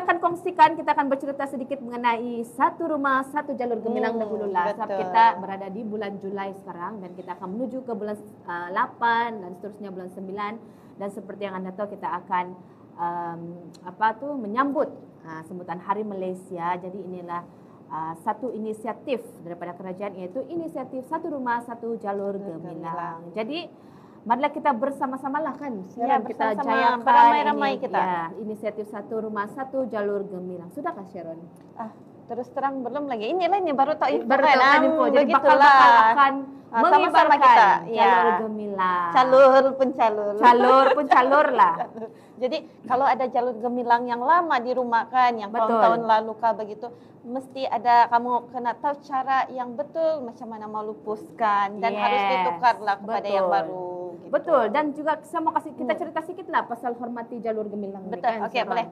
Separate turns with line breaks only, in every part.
akan kongsikan, kita akan bercerita sedikit mengenai satu rumah, satu jalur gemilang dahulu lah. Sebab kita berada di bulan Julai sekarang dan kita akan menuju ke bulan 8 dan seterusnya bulan 9. Dan seperti yang Anda tahu kita akan menyambut sambutan Hari Malaysia. Jadi inilah satu inisiatif daripada kerajaan, iaitu inisiatif satu rumah, satu jalur gemilang. Jadi marilah kita bersama-sama lah kan, kita jayakan
beramai-ramai kita.
Ya, inisiatif satu rumah, satu jalur gemilang. Sudahkah Sharon?
Terus terang belum lagi. Ini baru tahu info.
Baru tahu info. Jadi bakal akan
sama-sama kita
jalur gemilang.
Calur
pencalur lah.
Jadi kalau ada jalur gemilang yang lama di rumah kan, yang tahun-tahun lalu kah begitu, mesti ada kamu kena tahu cara yang betul macam mana mau lupuskan dan harus ditukarlah kepada yang baru. Gitu.
Betul, dan juga saya mau kasih kita cerita sedikit lah pasal hormati jalur gemilang.
Betul,
kan,
oke, boleh.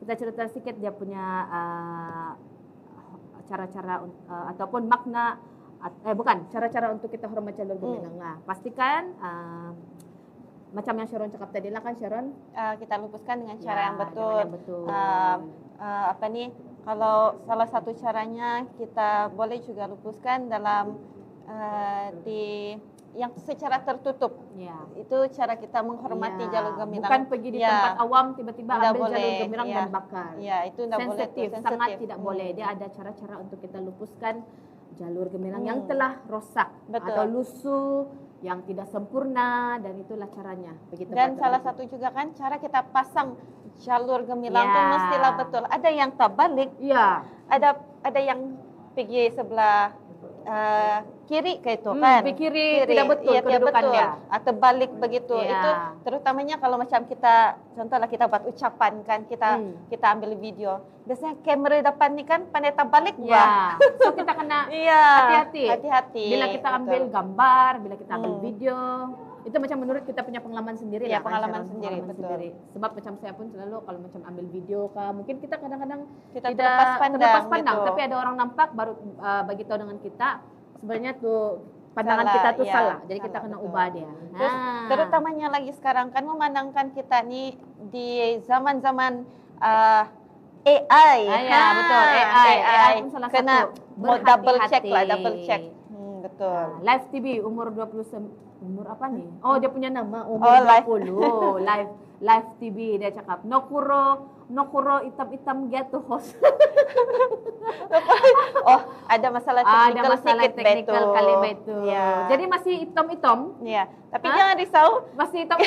Kita cerita sedikit dia punya cara-cara ataupun makna, cara-cara untuk kita hormati jalur gemilang lah. Pastikan macam yang Sharon cakap tadi lah kan Sharon.
Kita lupuskan dengan cara yang betul. Kalau salah satu caranya kita boleh juga lupuskan dalam yang secara tertutup. Itu cara kita menghormati jalur gemilang.
Bukan pergi di tempat awam tiba-tiba ambil jalur gemilang dan bakar.
Itu
sensitif, sangat tidak boleh. Dia ada cara-cara untuk kita lupuskan jalur gemilang yang telah rosak atau lusuh, yang tidak sempurna, dan itulah caranya. Begitu.
Dan salah satu juga kan cara kita pasang jalur gemilang itu mestilah betul. Ada yang terbalik. Ada yang pergi sebelah kiri ke itu kan.
Kiri tidak betul kedudukannya.
Atau balik begitu. Itu terutamanya kalau macam kita, contohlah kita buat ucapan kan, kita ambil video. Biasanya kamera depan ni kan pandai terbalik
So kita kena hati-hati. Bila kita ambil gambar, bila kita ambil video, itu macam menurut kita punya pengalaman sendiri lah.
Pengalaman sendiri.
Sebab macam saya pun selalu kalau macam ambil video mungkin kita kadang-kadang
kita
tidak terlepas pandang gitu. Tapi ada orang nampak baru bagi tahu dengan kita sebenarnya tuh pandangan kita tuh salah. Jadi kita kena ubah dia.
Terus, terutamanya lagi sekarang kan memandangkan kita ni di zaman-zaman AI.
Betul. AI pun salah
kena
satu.
double check. Betul.
Live TV umur 29. Umur apa nih? Oh, dia punya nama umur 20. Live TV dia cakap Nokuro hitam-hitam gitu host.
Ada masalah
teknikal kali betul. Jadi masih hitam-hitam.
Tapi jangan risau,
masih hitam.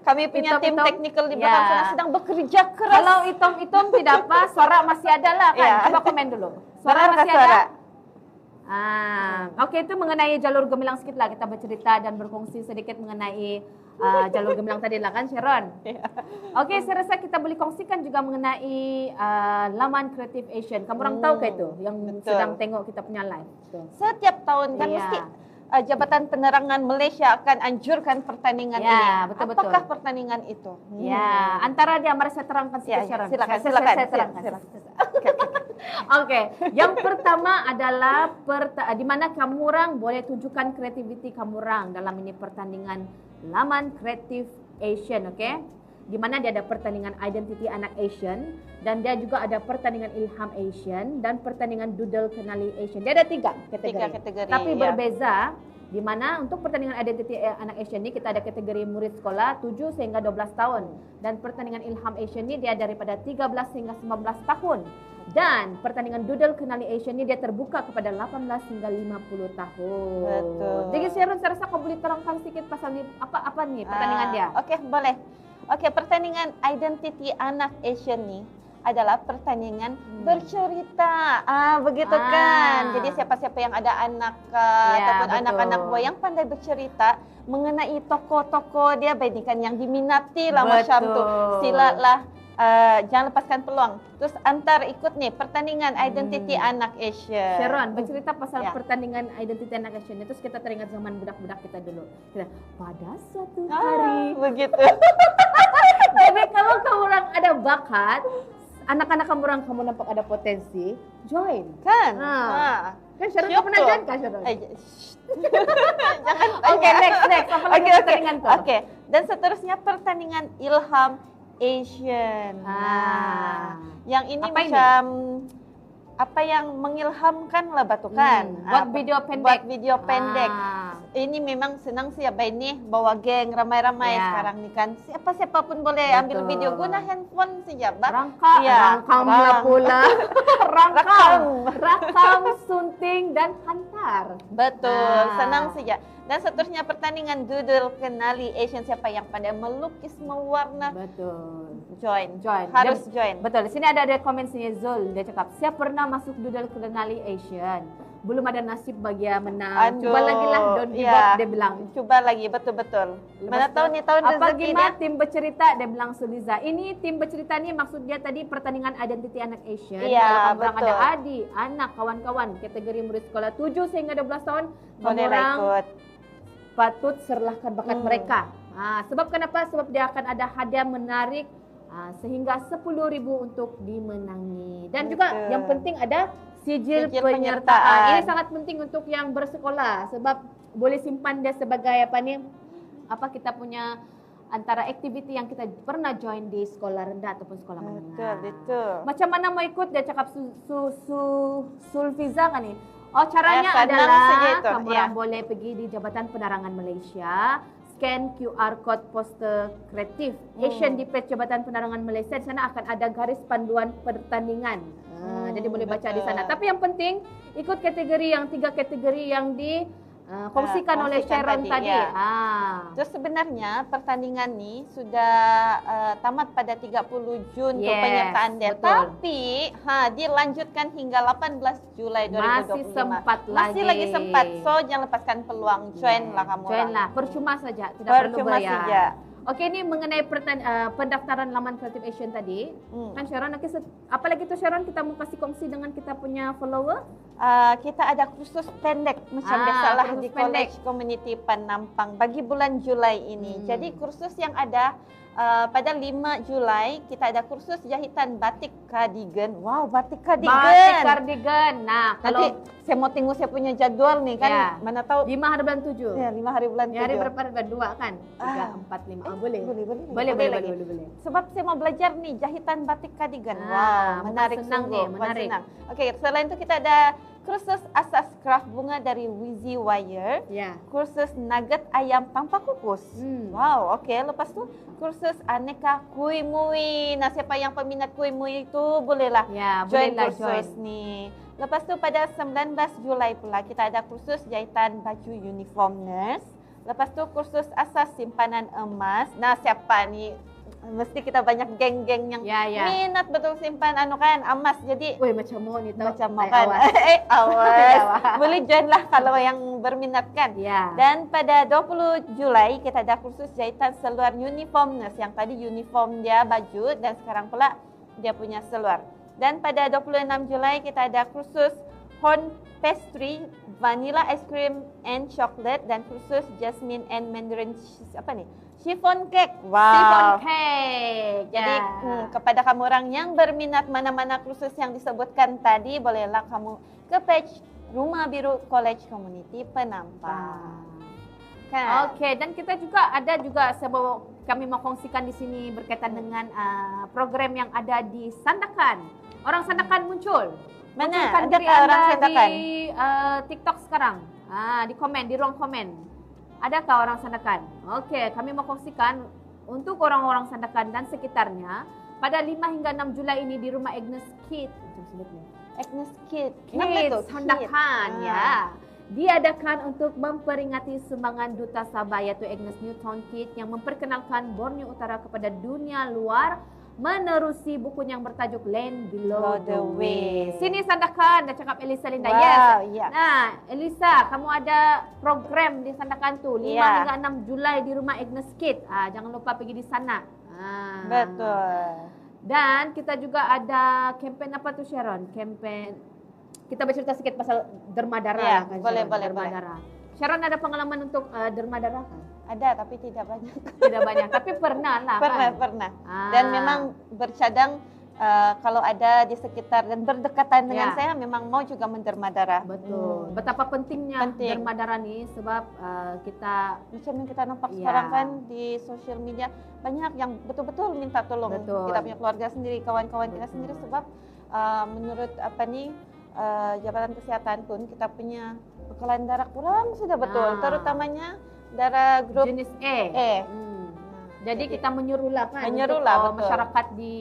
Kami punya tim teknikal di belakang sana sedang bekerja keras.
Kalau hitam-hitam tidak apa, suara masih ada lah kan. Coba komen dulu. Suara masih ada. Okey, itu mengenai jalur gemilang sedikit lah kita bercerita dan berkongsi sedikit mengenai jalur gemilang tadi lah kan Sharon. Okey, saya rasa kita boleh kongsikan juga mengenai laman Creative Asian. Kamu orang tahu ke itu yang sedang tengok kita punya live?
Setiap tahun kan mesti Jabatan Penerangan Malaysia akan anjurkan pertandingan ini.
Betul-betul.
Apakah pertandingan itu?
Antara dia, mari saya terangkan sedikit Sharon.
Silakan.
Saya terangkan. Okey, yang pertama adalah di mana kamu orang boleh tunjukkan kreativiti kamu orang dalam ini pertandingan laman Creative Asian, okey? Di mana dia ada pertandingan Identiti Anak Asian dan dia juga ada pertandingan Ilham Asian dan pertandingan Doodle Kenali Asian. Dia ada 3 kategori. Tapi berbeza di mana untuk pertandingan Identiti Anak Asian ni kita ada kategori murid sekolah 7 sehingga 12 tahun dan pertandingan Ilham Asian ni dia daripada 13 hingga 19 tahun. Dan pertandingan Doodle Kenali Asian ni dia terbuka kepada 18 hingga 50 tahun.
Betul.
Jadi Sharon, saya rasa kau boleh terangkan sedikit pasal ni apa ni pertandingan dia?
Okey, boleh. Okey, pertandingan Identiti Anak Asian ni adalah pertandingan bercerita. Begitu kan. Jadi siapa-siapa yang ada anak ataupun anak-anak buah yang pandai bercerita mengenai tokoh-tokoh dia, baikkan yang diminati lah macam tu. Silalah jangan lepaskan peluang. Terus antar ikut nih pertandingan Identiti Anak Asian.
Sharon, bercerita pasal pertandingan Identiti Anak Asian. Terus kita teringat zaman budak-budak kita dulu. Pada suatu hari.
Begitu.
Jadi kalau kamu orang ada bakat, anak-anak kamu orang kamu nampak ada potensi, join.
Kan?
Kan Sharon kau pernah join kan Sharon?
Jangan.
Okey, next. Apa lagi pertandingan tu?
Okey. Dan seterusnya pertandingan Ilham Asian.
Ah.
Yang ini
Apa ini?
macam apa yang mengilhamkan lah batu kan.
Buat video pendek.
Buat video pendek.
Ah.
Ini memang senang sih Abah ini bawa geng ramai-ramai
Ya.
sekarang nih kan. Siapa pun boleh ambil
Betul.
video, guna handphone saja Abah.
Rangkam,
Ya,
rangkam lah pula.
Rakam.
Rakam, sunting dan hantar.
Betul,
Ah.
senang saja. Dan seterusnya pertandingan doodle kenali Asian, siapa yang pandai melukis mewarna.
Betul.
Join.
Join.
Harus
Dia-
join.
Betul. Di sini ada komen sini Zul, dia cakap, "Siap pernah masuk doodle kenali Asian. Belum ada nasib bagi yang menang. Coba lagi lah, don't give
ya.
up," dia bilang.
Coba lagi, betul-betul. Mana
Lepas
tahu
tu,
nih tahun
apa
rezeki
gimana
dia.
tim bercerita, dia bilang Suliza. Ini tim bercerita ni maksud dia tadi pertandingan identiti anak Asian.
Iya,
Kalau kamu orang
betul.
ada adik, anak, kawan-kawan kategori murid sekolah 7 sehingga 12 tahun, kamu
Boleh lah
orang
ikut.
patut serlahkan bakat mereka. Sebab kenapa? Sebab dia akan ada hadiah menarik sehingga 10.000 untuk dimenangi. Dan juga
Betul.
yang penting ada sijil
Sijil
penyertaan.
penyertaan.
Ini sangat penting untuk yang bersekolah sebab boleh simpan dia sebagai apa nih? Apa kita punya antara aktiviti yang kita pernah join di sekolah rendah ataupun sekolah menengah.
Betul.
Macam mana mau ikut? Dia cakap Sulfiza kan nih. Oh, caranya
senang
adalah
saja itu,
kamu
ya.
orang boleh pergi di Jabatan Penerangan Malaysia, scan QR code poster kreatif Asian di page Jabatan Penerangan Malaysia. Di sana akan ada garis panduan pertandingan. Jadi boleh baca di sana.
betul.
Tapi yang penting ikut kategori yang 3 kategori yang dikongsikan oleh
kongsikan
Sharon tadi.
ya.
Ah.
Terus sebenarnya pertandingan ini sudah tamat pada 30 Jun untuk
Yes,
penyertaan dia.
betul.
Tapi dilanjutkan hingga 18 Julai 2025.
Masih sempat
Masih
lagi.
lagi sempat. So jangan lepaskan peluang. Join lah kamu.
Join
orang.
lah, percuma saja, tidak perlu
Percuma
bayar.
saja.
Oke, ini mengenai pendaftaran laman Creative Asian tadi. Kan Sharon, apalagi tuh Sharon, kita mau kasih kongsi dengan kita punya follower.
Kita ada kursus pendek macam biasalah
kursus
di
pendek.
College Community Penampang bagi bulan Julai ini. Jadi kursus yang ada pada 5 Julai kita ada kursus jahitan batik cardigan. Wow, batik cardigan.
Batik cardigan. Nah,
Nanti
kalau
saya mau tengok saya punya jadwal nih kan.
Ya.
Mana tahu
5 hari bulan 7.
ya 5 hari bulan
Hari
7.
berapa? Bulan 2 kan? 3, 4, 5. Boleh.
Boleh lagi.
Boleh.
Sebab saya mau belajar nih jahitan batik cardigan.
Ah,
Wow, menarik
senang
sungguh.
nih, menarik.
Senang. Oke, selain itu kita ada kursus asas craft bunga dari Wizzy Wire.
Ya.
Kursus nugget ayam tanpa kukus. Wow, oke. Lepas tu kursus aneka kuih mui. Nah, siapa yang peminat kuih mui itu bolehlah
Ya,
join
bolehlah
kursus ni. Lepas tu pada 19 Julai pula kita ada kursus jahitan baju uniform nurse. Lepas tu kursus asas simpanan emas. Nah, siapa ni? Mesti kita banyak geng-geng yang
Ya.
minat betul simpan emas. Jadi
Woi, macam mau ni tau.
macam
Ay,
makan.
awas.
Awas.
Awas.
Boleh join lah kalau yang berminat kan.
Ya.
Dan pada 20 Julai kita ada kursus jahitan seluar uniform nurse. Yang tadi uniform dia baju dan sekarang pula dia punya seluar. Dan pada 26 Julai kita ada kursus horn pastry, vanilla ice cream and chocolate dan kursus jasmine and mandarin chiffon cake. Wow.
Chiffon cake.
Jadi
Ya.
kepada kamu orang yang berminat mana-mana kursus yang disebutkan tadi, bolehlah kamu ke page Rumah Biru College Community Penampang. Kan?
Okey, dan kita juga ada juga sebab kami mau kongsikan di sini berkaitan dengan program yang ada di Sandakan. Orang Sandakan muncul.
Mana?
Munculkan
Adakah
diri
orang
anda
Sandakan?
di TikTok sekarang. Di komen, di ruang komen. Adakah orang Sandakan? Okey, kami mau kongsikan untuk orang-orang Sandakan dan sekitarnya pada 5 hingga 6 Julai ini di rumah Agnes Kid. Macam sebutnya.
Agnes Kid.
Kids Sandakan ya. Diadakan untuk memperingati sumbangan Duta Sabah iaitu Agnes Newton Kid yang memperkenalkan Borneo Utara kepada dunia luar menerusi buku yang bertajuk Land Below the Waves. Sini Sandakan, dah cakap Elisa Linda.
Wow,
Yes.
ya.
Nah, Elisa, kamu ada program di Sandakan tu 5
Ya.
hingga 6 Julai di rumah Agnes Kid. Jangan lupa pergi di sana.
Betul.
Dan kita juga ada kempen apa tu Sharon? Kempen kita bercerita sedikit pasal derma darah
Ya,
kan,
boleh,
Sharon?
boleh,
derma
boleh.
darah. Sharon ada pengalaman untuk derma darah kan?
Ada tapi tidak banyak.
Tidak banyak, tapi pernah lah
Pernah,
kan?
pernah. Dan memang bercadang kalau ada di sekitar dan berdekatan dengan
Ya.
saya memang mau juga menderma darah.
Betul. Betapa pentingnya
Penting.
derma darah nih sebab kita
Macam yang kita nampak
Ya.
sekarang kan di sosial media banyak yang betul-betul minta tolong.
Betul.
Kita punya keluarga sendiri, kawan-kawan kita sendiri sebab menurut Jabatan Kesehatan pun kita punya bekalan darah kurang sudah betul,
Nah.
terutamanya darah grup
jenis E.
E.
Jadi kita menyerulah kan
Menyerulah,
untuk
betul.
masyarakat di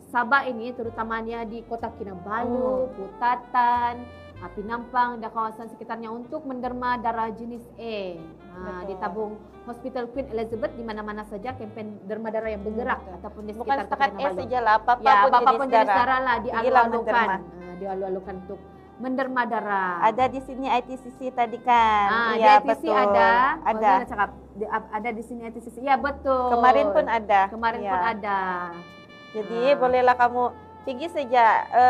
Sabah ini terutamanya di Kota Kinabalu, Putatan, Pinampang dan kawasan sekitarnya untuk menderma darah jenis E.
Betul.
Di tabung Hospital Queen Elizabeth di mana-mana saja kempen derma darah yang bergerak
Betul.
ataupun di
Bukan
sekitar Kota
setakat E
Kinabalu.
sajalah, apapun
Ya, apapun jenis
darah.
darah lah
Pergilah
dialu-alukan.
menderma.
Dialu-alukan untuk menderma darah.
Ada di sini ITCC tadi kan?
Di
Iya,
ITC
betul.
ada.
Ada.
Mana cakap? Ada di sini ITCC. Ya betul.
Kemarin pun ada.
Kemarin
Iya.
pun ada.
Jadi
Ah.
bolehlah kamu pergi saja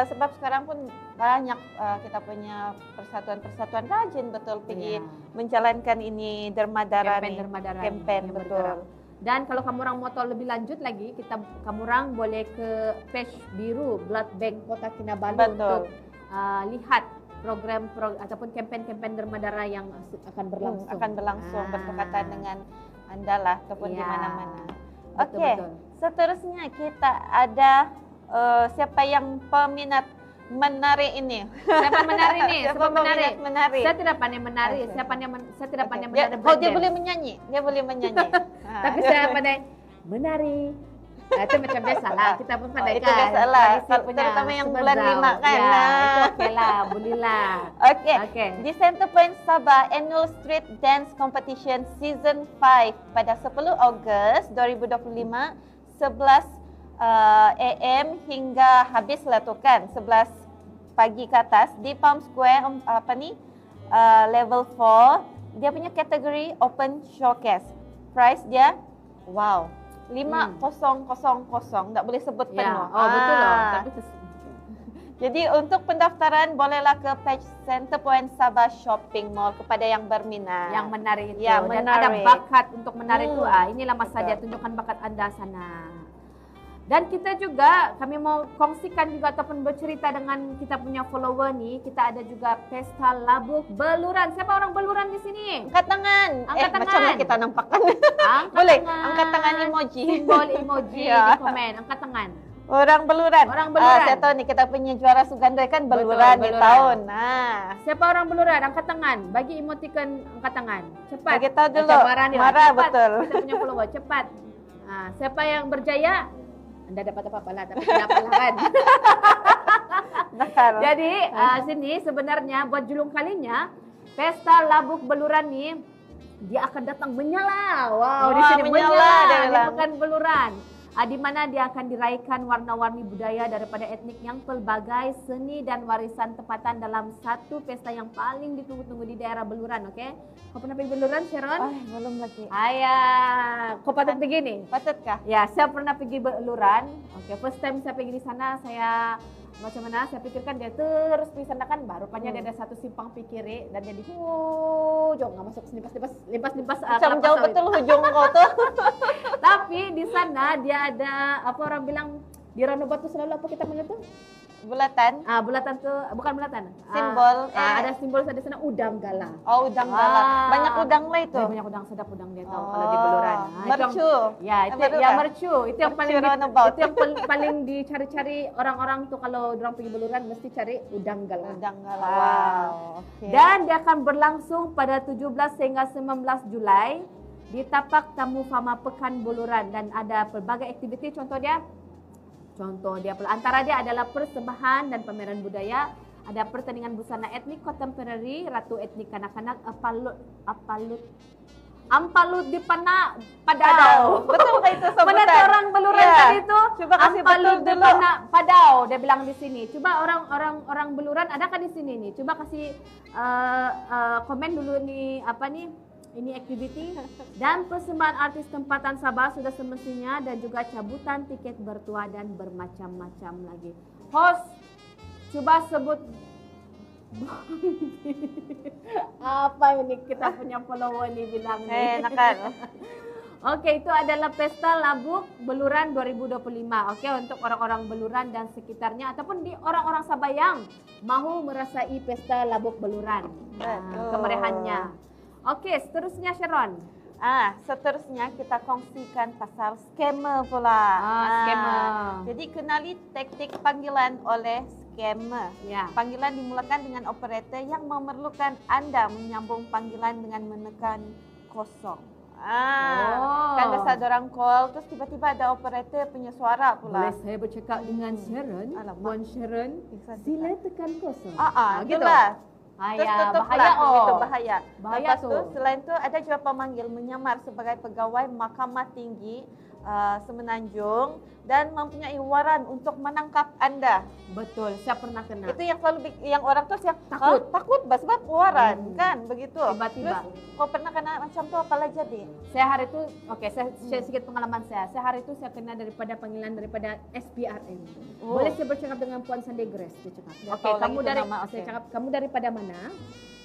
sebab sekarang pun banyak kita punya persatuan-persatuan rajin betul pergi
Iya.
menjalankan ini derma darah
Campaign
nih.
derma darah
Campaign,
yang
betul.
bergerak. Dan kalau kamu orang mau tahu lebih lanjut lagi, kamu orang boleh ke page biru Blood Bank Kota Kinabalu
Betul.
untuk lihat program ataupun campaign derma darah yang akan berlangsung.
Akan berlangsung berdekatan dengan Anda lah ataupun di
Iya.
mana-mana.
Betul,
Oke,
betul.
seterusnya kita ada siapa yang peminat menari ini?
Siapa menari nih?
Siapa
Siapa menari?
peminat menari?
Saya tidak pandai menari.
Oke.
Saya tidak pandai
Dia,
menari.
oh, dia
breakdance.
boleh menyanyi. Dia boleh menyanyi.
Tapi saya pandai menari. Itu macam biasa lah. Kita pun pandai
itu biasalah. Terutama yang bulan 5 kan.
Ya, itu okey lah. Bolehlah.
Oke.
Okey.
Di Center Point Sabah Annual Street Dance Competition Season 5 pada 10 Ogos 2025 11 AM hingga habislah tu kan 11 pagi ke atas di Palm Square level 4. Dia punya kategori open showcase. Price dia wow 5,000. Tak boleh sebut
Ya.
penuh.
Oh, betul loh. Tapi
Jadi untuk pendaftaran bolehlah ke page Center Point Sabah Shopping Mall kepada yang berminat.
yang menari itu.
Ya,
Dan
menari.
ada bakat untuk menari itu. Inilah masa
Betul.
dia tunjukkan bakat anda sana. Dan kita juga, kami mau kongsikan juga ataupun bercerita dengan kita punya follower nih. Kita ada juga Pesta Labuk Beluran. Siapa orang Beluran di sini?
Angkat tangan.
Angkat tangan.
Macam mana kita nampakkan?
Angkat
Boleh.
tangan.
Angkat tangan emoji.
Simbol emoji
Ya.
di komen. Angkat tangan.
Orang Beluran.
Orang Beluran.
Saya tahu nih kita punya juara Sugandoi kan
Betul,
Beluran di
Beluran.
tahun.
Siapa orang Beluran? Angkat tangan. Bagi emoticon angkat tangan. Cepat.
Bagi tahu dulu.
Macam marah nih.
Marah,
Cepat.
betul.
Kita punya follower. Cepat. Siapa yang berjaya? Anda dapat apa-apa lah. Tapi tidak apa-apa kan.
Nakal.
Jadi sini sebenarnya buat julung kalinya Pesta Labuk Beluran nih dia akan datang menyala. Wow, di
Wah,
sini
menyala,
menyala
dia
di
bilang.
Pekan Beluran. Di mana dia akan diraikan warna-warni budaya daripada etnik yang pelbagai seni dan warisan tempatan dalam satu pesta yang paling ditunggu-tunggu di daerah Beluran, oke? Kau pernah pergi Beluran, Sharon?
Belum lagi.
Ayah, kau patut pergi nih.
Patutkah?
Ya, saya pernah pergi Beluran. Oke, first time saya pergi di sana, saya macam mana? Saya pikirkan dia terus pergi sana kan, baru rupanya dia ada satu simpang pikiri dan dia di hujung nggak masuk limpas-limpas
Macam
kelapa
jauh
sawit.
betul hujung kau tuh.
Tapi di sana dia ada apa orang bilang di Rano Batu selalu apa kita panggil tuh?
Bulatan.
Bulatan tuh bukan bulatan.
Simbol,
Ada simbol di sana udang gala.
Oh, udang gala. Banyak udang lah itu.
Banyak udang sedap udang dia tahu kalau di Beluran. Itu yang-
Mercu.
Ya, itu
Betul
ya
tak?
mercu. Itu yang paling
Mercu roundabout.
itu yang paling dicari-cari orang-orang tuh kalau orang pergi Beluran mesti cari udang gala.
Udang gala.
Wow.
Wow. Okay.
Dan dia akan berlangsung pada 17 hingga 19 Julai di Tapak Tamu Fama Pekan Beluran dan ada pelbagai aktiviti contoh dia antara dia adalah persembahan dan pameran budaya, ada pertandingan busana etnik kontemporari, ratu etnik kanak-kanak, Ampalut di Padau.
Betul nggak itu sebutan?
Mana tuh orang Beluran
Ya.
tadi itu?
Coba kasih
Ampalut
betul
di
dulu.
Padau, dia bilang di sini. Coba orang Beluran ada kan di sini nih? Coba kasih komen dulu nih apa nih? Ini aktiviti dan persembahan artis tempatan Sabah sudah semestinya dan juga cabutan tiket bertuah dan bermacam-macam lagi. Host, coba sebut apa ini kita punya follower nih bilang nih.
Nakal.
Okey, itu adalah Pesta Labuk Beluran 2025. Okey, untuk orang-orang Beluran dan sekitarnya ataupun di orang-orang Sabah yang mahu merasai Pesta Labuk Beluran. Kemeriahannya. Okey, seterusnya Sharon.
Seterusnya kita kongsikan pasal skema pula.
Skema.
Jadi kenali taktik panggilan oleh skema.
Ya.
Panggilan dimulakan dengan operator yang memerlukan anda menyambung panggilan dengan menekan kosong. Kan biasa orang call terus tiba-tiba ada operator punya suara pula.
Boleh saya bercakap dengan Sharon? Puan Sharon, sila tekan kosong.
Gitu lah. Terus tutuplah, begitu bahaya.
Bahaya
Lepas
tu.
tu, selain tu ada juga pemanggil menyamar sebagai pegawai Mahkamah Tinggi Semenanjung dan mempunyai waran untuk menangkap anda.
Betul, saya pernah kena.
Itu yang selalu yang orang tu yang
Takut.
takut sebab waran kan begitu.
Tiba-tiba.
Terus kau pernah kena macam tu apalah jadi?
Saya hari itu, saya share sedikit pengalaman saya. Saya hari itu saya kena daripada panggilan daripada SPRM. Boleh saya bercakap dengan Puan Sunday Grace? Dia cakap. Okey, kamu dari saya cakap kamu daripada mana?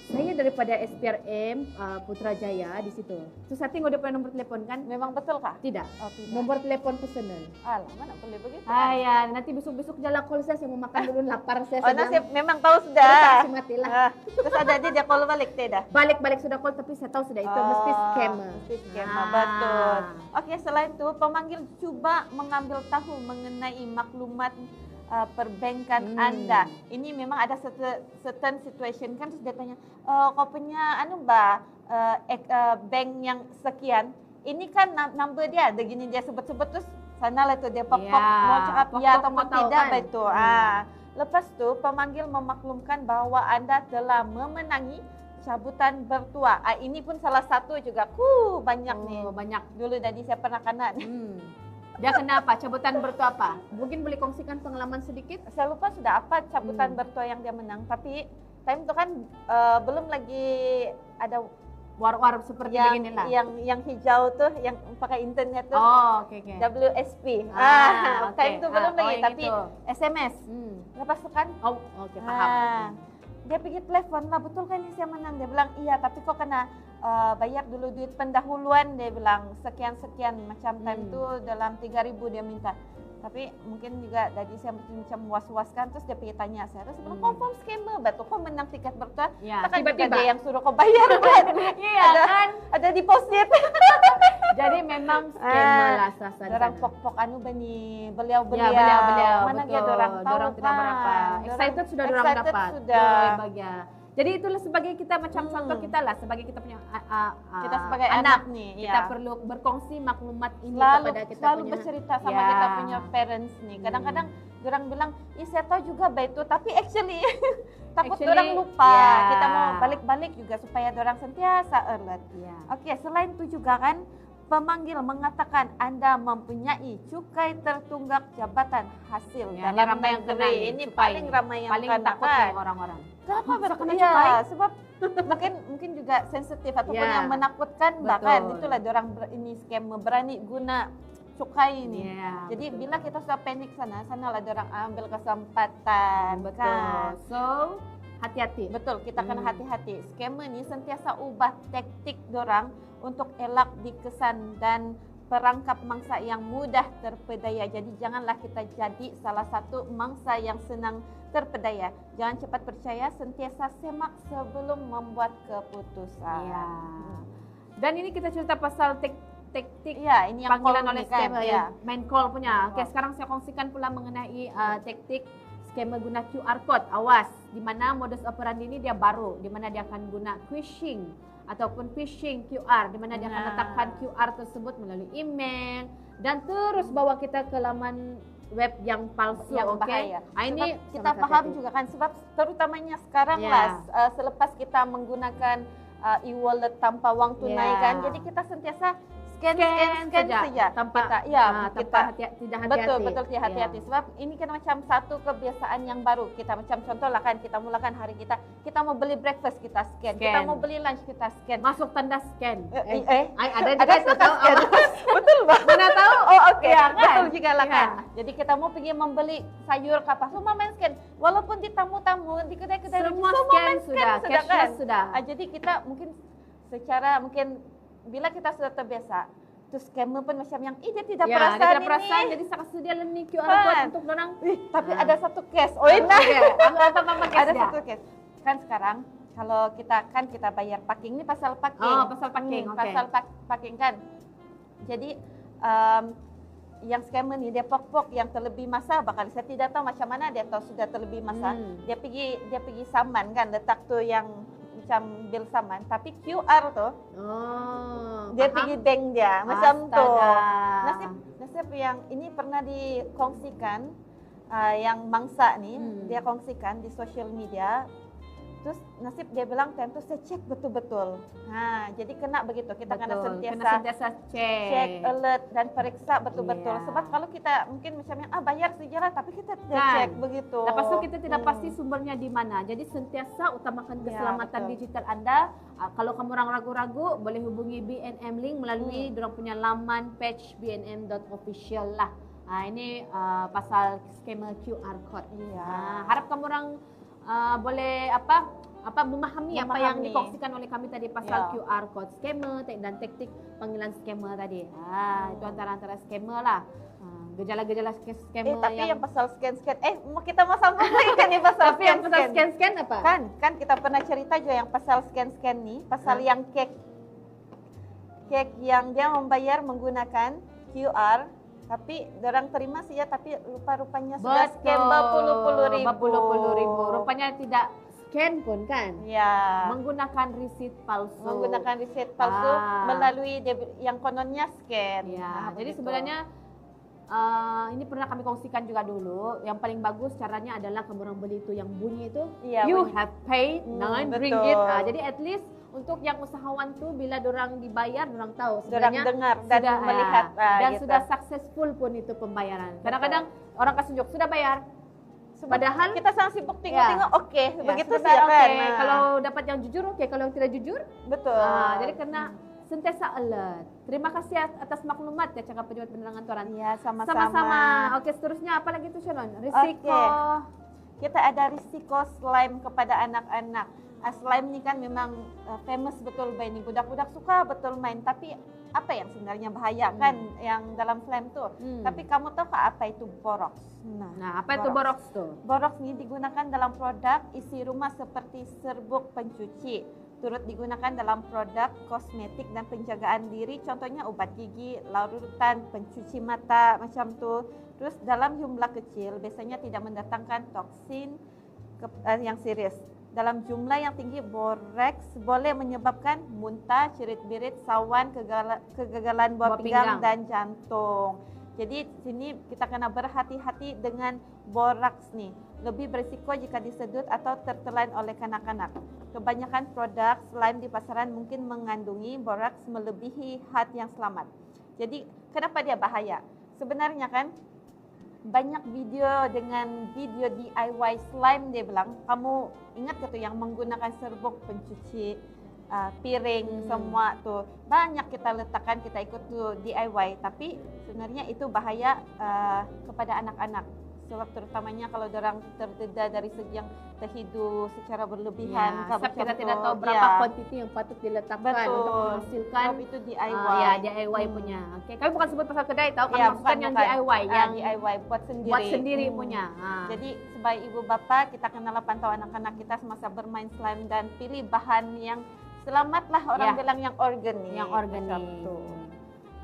Saya daripada SPRM Putrajaya di situ. Terus saya tengok dia punya nombor telefon kan?
Memang betul kah?
Tidak.
Tidak.
Nomor telefon personal.
Alah, mana boleh begitu?
Nanti besok-besok jalan call saya mau makan dulu lapar saya.
Saya memang tahu
Terus
sudah.
saya matilah.
Terus ada dia call balik tidak?
Balik sudah call tapi saya tahu sudah itu mesti scammer.
Mesti scammer, betul. Okey, selain itu pemanggil cuba mengambil tahu mengenai maklumat perbankan anda. Ini memang ada certain situation kan terus dia tanya, kau punya bank yang sekian, ini kan number dia, ada gini dia sebut-sebut terus sana lah tu dia pop mau cakap ya atau tidak kan? Betul. Lepas tu pemanggil memaklumkan bahawa anda telah memenangi cabutan bertuah. Ini pun salah satu juga. Banyak nih.
Banyak.
Dulu tadi saya pernah kena.
Dia kena apa? Cabutan bertuah apa? Mungkin boleh kongsikan pengalaman sedikit?
Saya lupa sudah apa cabutan bertuah yang dia menang. Tapi time itu kan belum lagi ada
war-war seperti beginilah.
Yang hijau tuh, yang pakai internet tuh.
Okey.
WSP. Time itu belum lagi, tapi
itu.
SMS. Lepas itu kan?
Okey, paham.
Dia pergi telepon lah, betul kan ini saya menang? Dia bilang, iya tapi kok kena bayar dulu duit pendahuluan. Dia bilang sekian-sekian, macam time itu dalam 3.000 dia minta. Tapi mungkin juga tadi saya macam was-was kan, terus dia pergi tanya saya. Terus bilang, confirm scammer, betul kok menang tiket bertuah. Takkan juga dia yang suruh kau bayar kan?
Iya kan?
Ada deposit.
Jadi memang scammer lah sasaran.
Orang pok-pok bani beliau-beliau.
Ya, beliau.
Mana dia orang tahu
orang tidak berapa. Excited sudah orang dapat.
Sudah.
Bahagia. Jadi itulah sebagai kita macam contoh kita lah, sebagai kita punya
kita sebagai anak nih,
kita perlu berkongsi maklumat ini kepada kita
selalu
punya
bercerita sama kita punya parents nih. Kadang-kadang orang bilang, saya tahu juga baik itu, tapi actually takut orang lupa. Kita mau balik-balik juga supaya orang sentiasa alert. Okey, selain itu juga kan pemanggil mengatakan anda mempunyai cukai tertunggak jabatan hasil dalam
ramai yang kena
ini paling ramai yang kena
takut
kan
orang-orang.
Kenapa betul? Ya, sebab mungkin juga sensitif ataupun yang menakutkan. Bahkan itulah orang ini scam berani guna cukai ini. Jadi bila kita sudah panik sanalah orang ambil kesempatan. Kan?
So hati-hati.
Betul, kita kena hati-hati. Scammer ni sentiasa ubah taktik dorang untuk elak dikesan dan perangkap mangsa yang mudah terpedaya. Jadi janganlah kita jadi salah satu mangsa yang senang terpedaya. Jangan cepat percaya, sentiasa semak sebelum membuat keputusan.
Dan ini kita cerita pasal taktik
ini yang
panggilan oleh scammer
kan?
main call punya. Okey, sekarang saya kongsikan pula mengenai taktik scammer guna QR code. Awas, di mana modus operandi ini dia baru, di mana dia akan guna phishing QR, di mana dia akan letakkan QR tersebut melalui email dan terus bawa kita ke laman web yang palsu,
yang bahaya.
Ini
kita paham juga kan, sebab terutamanya sekarang lah selepas kita menggunakan e-wallet tanpa wang tunai kan, jadi kita sentiasa scan saja
tanpa
kita
tidak
hati-hati. Betul tidak hati-hati. Sebab ini kan macam satu kebiasaan yang baru. Kita macam contohlah kan, kita mulakan hari kita mau beli breakfast kita scan. Kita mau beli lunch kita scan.
Masuk tanda scan.
Ada juga scan. Betul bah.
Mana tahu?
Okey. Betul juga lah kan. Jadi kita mau pergi membeli sayur kapas, semua main scan. Walaupun di tamu-tamu, di kedai-kedai
semua scan sudah
kan.
Sudah.
Jadi kita mungkin secara bila kita sudah terbiasa, Terus scammer pun macam yang, dia tidak
Ya,
perasan
dia tidak
ini.
perasan, jadi saya sedia nih QR
Kan.
code untuk orang.
Tapi
Ah.
ada satu case. Oh, nah.
Apa case
Ada
dia?
satu case. Kan sekarang kalau kita bayar parking, ini pasal parking.
Oh, pasal parking, oke.
Pasal parking kan. Jadi yang scammer ni dia pok-pok yang terlebih masa, bakal saya tidak tahu macam mana dia tahu sudah terlebih masa. Dia pergi saman kan, letak tu yang macam bil saman, tapi QR tu dia
paham?
pergi bank dia macam tu.
Astaga.
Nasib yang ini pernah dikongsikan, yang mangsa ni dia kongsikan di social media. Terus nasib dia bilang time tu saya cek betul-betul. Jadi kena begitu, kita kena sentiasa cek, alert dan periksa betul-betul.
Iya.
Sebab kalau kita mungkin macam yang bayar sejarah tapi kita tidak
Kan.
cek begitu.
Lepas tu kita tidak pasti sumbernya di mana. Jadi sentiasa utamakan keselamatan
betul.
digital Anda. Kalau kamu orang ragu-ragu, boleh hubungi BNM Link melalui dorang punya laman page bnm.official lah. Ini pasal skema QR code.
Iya.
Harap kamu orang boleh memahami apa yang dikongsikan oleh kami tadi pasal QR code skema dan taktik panggilan skema tadi. Itu antara skema lah. Gejala-gejala skema
tapi yang pasal scan kita mau sambung lagi kan nih pasal
tapi yang pasal scan apa?
Kan kita pernah cerita juga yang pasal scan nih, pasal yang cake yang dia membayar menggunakan QR. Tapi orang terima saja, tapi rupanya sudah scam berpuluh-puluh ribu.
Rupanya tidak scan pun kan?
Ya.
Menggunakan receipt palsu.
Melalui yang kononnya scan.
Ya. Jadi sebenarnya ini pernah kami kongsikan juga dulu. Yang paling bagus caranya adalah kamu orang beli itu yang bunyi itu. You have paid 9 ringgit. Jadi at least untuk yang usahawan tuh bila dorang dibayar, dorang tahu sebenarnya
dengar dan
sudah,
melihat
dan
gitu.
sudah successful pun itu pembayaran. Kadang-kadang orang kasih tunjuk sudah bayar. Padahal
kita sangat sibuk tengok-tengok, begitu
sudah,
saja kan.
Kalau dapat yang jujur, kalau yang tidak jujur,
betul.
Jadi kena sentiasa alert. Terima kasih atas maklumat ya cakap pejabat penerangan Turan.
Iya,
Sama-sama. Oke, seterusnya apa lagi tuh Sharon? Risiko.
Kita ada risiko slime kepada anak-anak. Slime ini kan memang famous betul ini. Budak-budak suka betul main, tapi apa yang sebenarnya bahaya kan yang dalam slime tuh. Tapi kamu tahu apa itu borax?
Nah, apa itu borax tuh?
Borax ini digunakan dalam produk isi rumah seperti serbuk pencuci. Turut digunakan dalam produk kosmetik dan penjagaan diri, contohnya obat gigi, larutan, pencuci mata macam tuh. Terus dalam jumlah kecil biasanya tidak mendatangkan toksin yang serius. Dalam jumlah yang tinggi, borax boleh menyebabkan muntah, cerit-berit, sawan, kegagalan buah pinggang dan jantung. Jadi sini kita kena berhati-hati dengan borax nih. Lebih berisiko jika disedut atau tertelan oleh kanak-kanak. Kebanyakan produk slime di pasaran mungkin mengandungi borax melebihi had yang selamat. Jadi kenapa dia bahaya? Sebenarnya kan banyak video dengan video DIY slime dia bilang, kamu ingat ke tuh yang menggunakan serbuk pencuci piring semua tuh banyak kita letakkan, kita ikut tuh DIY, tapi sebenarnya itu bahaya kepada anak-anak. Sebab terutamanya kalau orang terdedah dari segi yang terhidu secara berlebihan.
Sebab kita tidak tahu berapa kuantiti yang patut diletakkan untuk menghasilkan.
Sebab itu DIY.
DIY punya. Oke, kami bukan sebut pasal kedai tahu, kami maksudkan yang DIY, yang
DIY buat
sendiri punya.
Jadi sebagai ibu bapa kita kenal pantau anak-anak kita semasa bermain slime dan pilih bahan yang selamatlah, orang bilang yang organik.
Yang organik.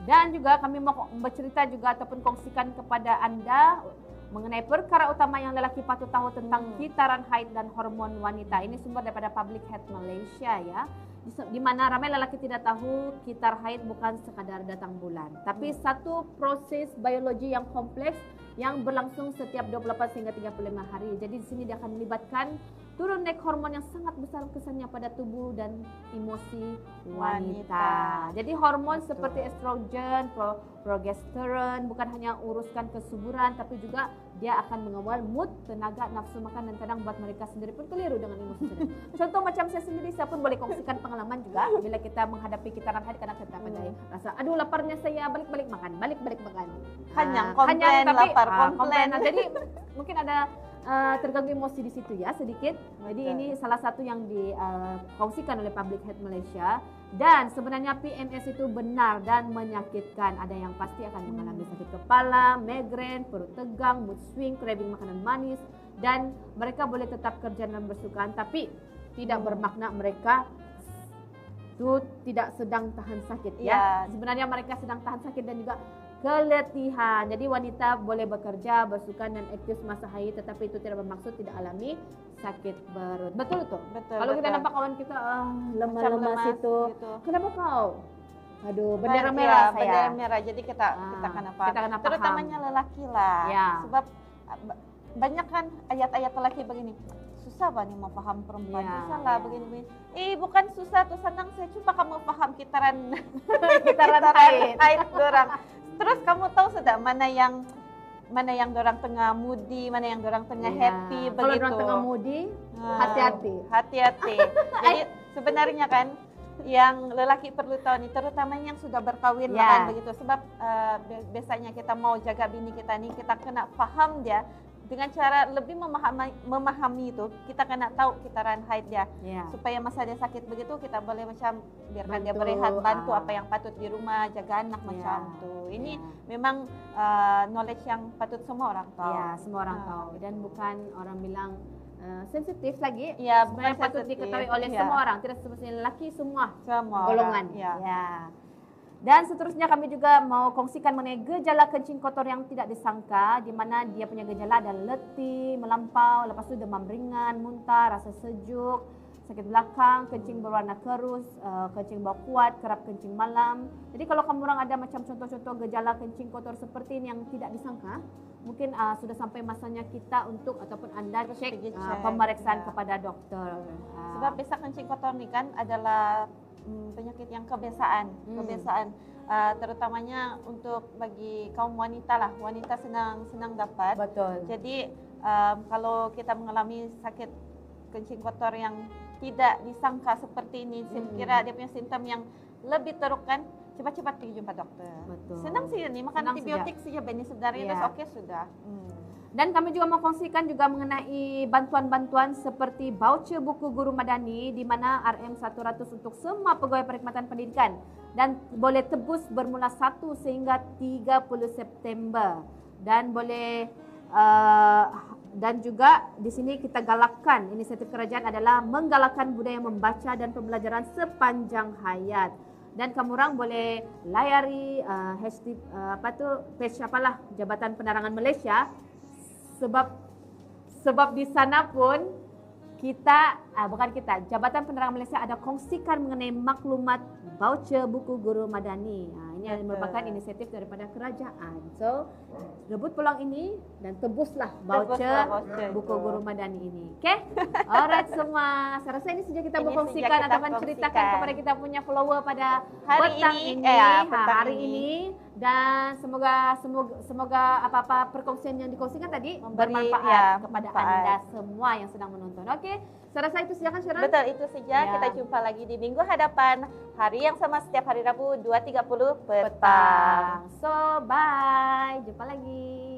Dan juga kami mau bercerita juga ataupun kongsikan kepada Anda mengenai perkara utama yang lelaki patut tahu tentang kitaran haid dan hormon wanita. Ini sumber daripada Public Health Malaysia ya. Di mana ramai lelaki tidak tahu kitar haid bukan sekadar datang bulan, tapi satu proses biologi yang kompleks yang berlangsung setiap 28 hingga 35 hari. Jadi di sini dia akan melibatkan turun naik hormon yang sangat besar kesannya pada tubuh dan emosi wanita. Jadi hormon seperti estrogen, progesteron bukan hanya uruskan kesuburan, tapi juga dia akan mengawal mood, tenaga, nafsu makan, dan kadang buat mereka sendiri pun keliru dengan emosi sendiri. Contoh macam saya sendiri, saya pun boleh kongsikan pengalaman juga bila kita menghadapi kitaran haid, kadang kita pandai rasa, aduh laparnya saya, balik-balik makan.
Kenyang, komplain, lapar, komplain.
Jadi mungkin ada terganggu emosi di situ ya sedikit. Jadi
Betul.
ini salah satu yang dikongsikan oleh Public Health Malaysia. Dan sebenarnya PMS itu benar dan menyakitkan. Ada yang pasti akan mengalami sakit kepala, migrain, perut tegang, mood swing, craving makanan manis. Dan mereka boleh tetap kerja dan bersukan, tapi tidak bermakna mereka itu tidak sedang tahan sakit ya. Sebenarnya mereka sedang tahan sakit dan juga keletihan. Jadi wanita boleh bekerja, bersukan dan aktif semasa haid, tetapi itu tidak bermaksud tidak alami sakit perut. Betul tuh.
Betul.
Kalau kita nampak kawan kita lemas-lemas itu,
gitu.
Kenapa kau? Aduh, bendera merah saya.
Bendera merah. Jadi kita kena paham.
Kita kena paham.
Terutamanya lelaki lah.
Ya.
Sebab banyak kan ayat-ayat lelaki begini. Susah nih mau paham perempuan, susah lah begini. Bukan susah tuh, senang saya cuma kamu paham kitaran haid dorang. Terus kamu tahu sudah mana yang dorang tengah moody, mana yang dorang tengah happy begitu.
Kalau dorang tengah moody, hati-hati.
Hati-hati. Jadi sebenarnya kan yang lelaki perlu tahu nih, terutamanya yang sudah berkawin kan begitu. Sebab biasanya kita mau jaga bini kita nih, kita kena paham dia. Dengan cara lebih memahami itu, kita kena tahu kitaran haid dia. Supaya masa dia sakit begitu, kita boleh macam biarkan dia berehat, bantu apa yang patut di rumah, jaga anak macam tu. Ini memang knowledge yang patut semua orang tahu.
Ya, semua orang tahu. Dan bukan orang bilang sensitif lagi.
Ya,
sebenarnya patut diketahui oleh semua orang. Tidak semestinya lelaki, semua golongan. Ya. Dan seterusnya kami juga mau kongsikan mengenai gejala kencing kotor yang tidak disangka, di mana dia punya gejala ada letih, melampau, lepas itu demam ringan, muntah, rasa sejuk, sakit belakang, kencing berwarna kerus, kencing bau kuat, kerap kencing malam. Jadi kalau kamu orang ada macam contoh-contoh gejala kencing kotor seperti ini yang tidak disangka, mungkin sudah sampai masanya kita untuk ataupun Anda cek pemeriksaan kepada dokter.
Sebab biasa kencing kotor ini kan adalah penyakit yang kebiasaan, terutamanya untuk bagi kaum wanita lah, wanita senang dapat.
Betul.
Jadi kalau kita mengalami sakit kencing kotor yang tidak disangka seperti ini, saya kira dia punya simptom yang lebih teruk kan, cepat-cepat pergi jumpa dokter.
Betul.
Senang sih ini makan antibiotik saja, benih sebenarnya oke sudah.
Dan kami juga mau kongsikan juga mengenai bantuan-bantuan seperti voucher buku guru madani di mana RM100 untuk semua pegawai perkhidmatan pendidikan dan boleh tebus bermula 1 sehingga 30 September dan boleh dan juga di sini kita galakkan inisiatif kerajaan adalah menggalakkan budaya membaca dan pembelajaran sepanjang hayat. Dan kamu orang boleh layari hashtag page Jabatan Penerangan Malaysia. Sebab di sana pun Jabatan Penerangan Malaysia ada kongsikan mengenai maklumat voucher buku guru madani. Ini merupakan inisiatif daripada kerajaan. So, rebut peluang ini dan tebuslah voucher buku guru madani ini. Okay? Alright semua. Saya rasa ini saja kita berkongsikan atau menceritakan kepada kita punya follower pada hari ini. Dan semoga apa-apa perkongsian yang dikongsikan tadi bermanfaat kepada Anda semua yang sedang menonton. Okey, saya rasa itu saja kan Sharon?
Betul, itu saja. Kita jumpa lagi di minggu hadapan, hari yang sama setiap hari Rabu 2.30 petang.
So, bye. Jumpa lagi.